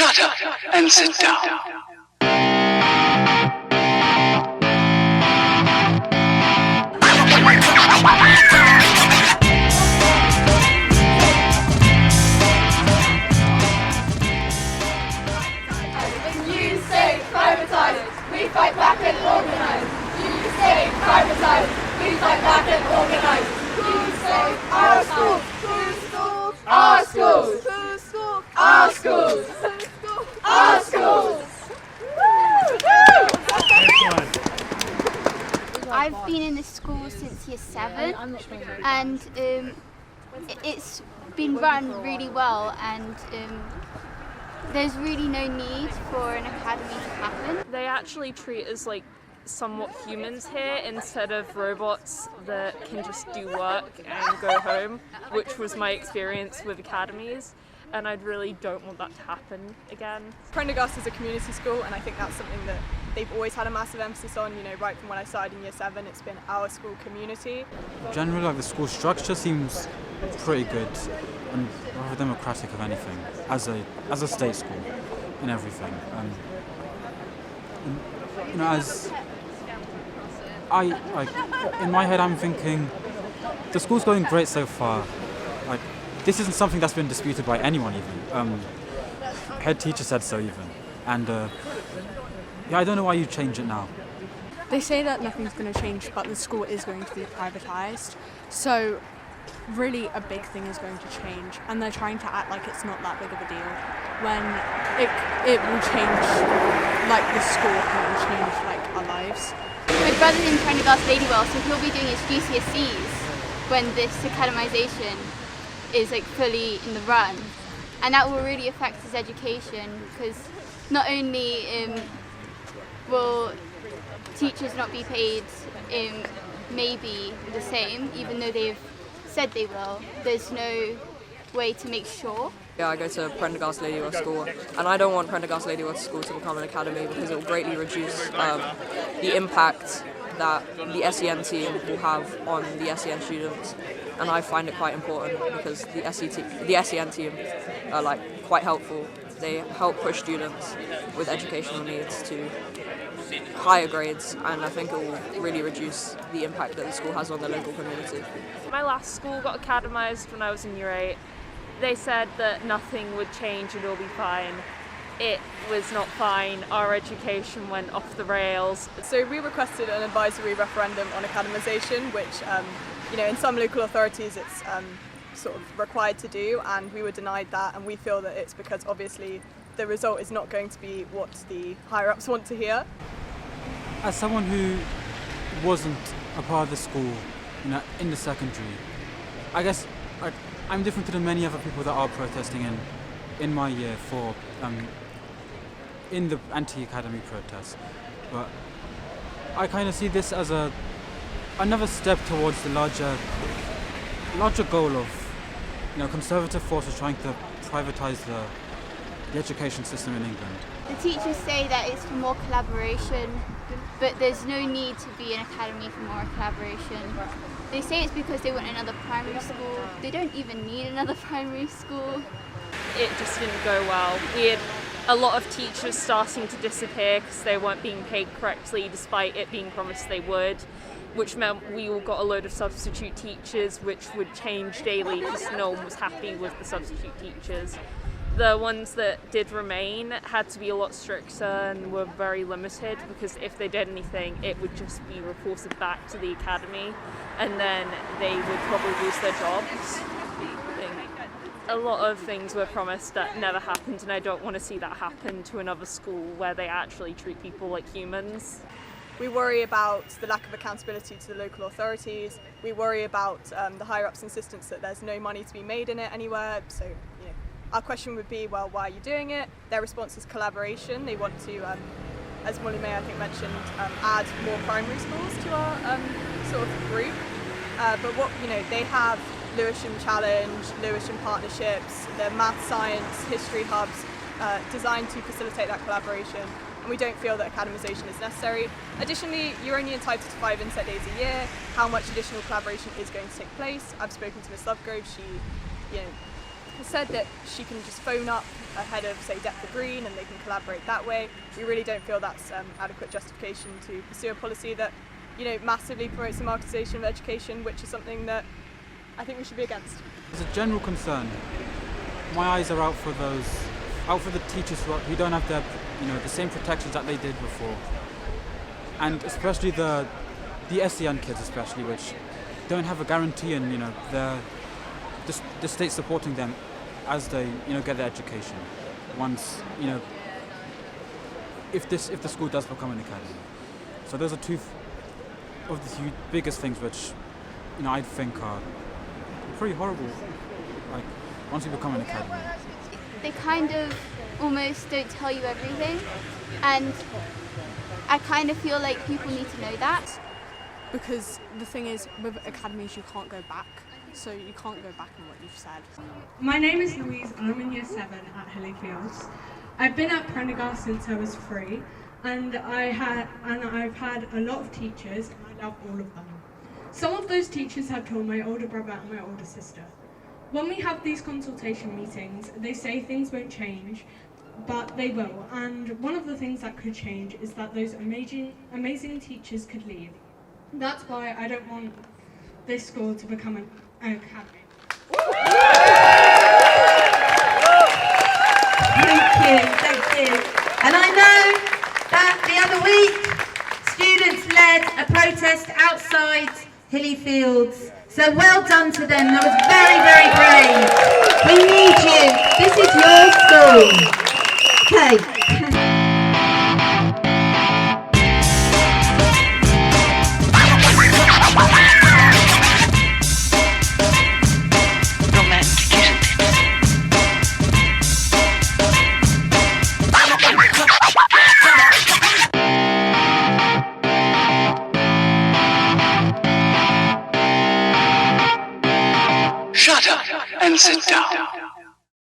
Shut up and sit down. You say privatize, we fight back and organize. You say privatize, we fight back and organize. You say our schools, whose schools? Our schools. Whose schools? Our schools. Whose schools? Our schools. I've been in this school since year 7 and it's been run really well, and there's really no need for an academy to happen. They actually treat us like somewhat humans here instead of robots that can just do work and go home, which was my experience with academies, and I really don't want that to happen again. Prendergast is a community school, and I think that's something that they've always had a massive emphasis on. You know, right from when I started in year 7, it's been our school community. Generally, like, the school structure seems pretty good and rather democratic, if anything, as a state school and everything. And, you know, as in my head, I'm thinking the school's going great so far. Like, this isn't something that's been disputed by anyone even. Head teacher said so even, and yeah, I don't know why you change it now. They say that nothing's going to change, but the school is going to be privatised. So really a big thing is going to change, and they're trying to act like it's not that big of a deal when it will change, like the school, and it will change like our lives. My brother's in Prendergast Ladywell, so he'll be doing his GCSEs when this academisation is like fully in the run, and that will really affect his education, because not only will teachers not be paid maybe the same, even though they've said they will, there's no way to make sure. Yeah, I go to Prendergast Ladywell School, and I don't want Prendergast Ladywell School to become an academy because it will greatly reduce the impact that the SEN team will have on the SEN students, and I find it quite important because the SEN team are like quite helpful. They help push students with educational needs to higher grades, and I think it will really reduce the impact that the school has on the local community. My last school got academised when I was in year 8. They said that nothing would change and it'll be fine. It was not fine. Our education went off the rails. So we requested an advisory referendum on academisation, which you know, in some local authorities it's sort of required to do, and we were denied that, and we feel that it's because obviously the result is not going to be what the higher ups want to hear. As someone who wasn't a part of the school, you know, in the secondary, I guess I'm different to the many other people that are protesting in my year for in the anti-academy protests. But I kind of see this as another step towards the larger goal of, you know, conservative forces trying to privatise the education system in England. The teachers say that it's for more collaboration, but there's no need to be an academy for more collaboration. They say it's because they want another primary school. They don't even need another primary school. It just didn't go well. We had a lot of teachers starting to disappear because they weren't being paid correctly despite it being promised they would, which meant we all got a load of substitute teachers, which would change daily because no one was happy with the substitute teachers. The ones that did remain had to be a lot stricter and were very limited, because if they did anything it would just be reported back to the academy and then they would probably lose their jobs. A lot of things were promised that never happened, and I don't want to see that happen to another school where they actually treat people like humans. We worry about the lack of accountability to the local authorities. We worry about the higher ups' insistence that there's no money to be made in it anywhere. So, you know, our question would be, well, why are you doing it? Their response is collaboration. They want to, as Molly May I think mentioned, add more primary schools to our sort of group. But what, you know, they have Lewisham Challenge, Lewisham Partnerships, the math, science, history hubs designed to facilitate that collaboration, and we don't feel that academisation is necessary. Additionally, you're only entitled to 5 inset days a year. How much additional collaboration is going to take place? I've spoken to Ms Lovegrove. She, you know, has said that she can just phone up a head of, say, Deptford Green, and they can collaborate that way. We really don't feel that's adequate justification to pursue a policy that, massively promotes the marketisation of education, which is something that I think we should be against. As a general concern, my eyes are out for the teachers who don't have the same protections that they did before, and especially the SEN kids, especially, which don't have a guarantee in the state supporting them as they get their education. Once if the school does become an academy. So those are two of the biggest things which I think are pretty horrible. Like once you become an academy, they kind of almost don't tell you everything, and I kind of feel like people need to know that. Because the thing is, with academies you can't go back, so you can't go back on what you've said. My name is Louise and I'm in Year 7 at Hilly Fields. I've been at Prendergast since I was 3, and I've had a lot of teachers, and I love all of them. Some of those teachers have told my older brother and my older sister. When we have these consultation meetings, they say things won't change, but they will. And one of the things that could change is that those amazing teachers could leave. That's why I don't want this school to become an academy. Thank you. And I know that the other week, students led a protest outside Hilly Fields. So well done to them, that was very, very brave. We need you, this is your school. Okay. Shut up and sit down.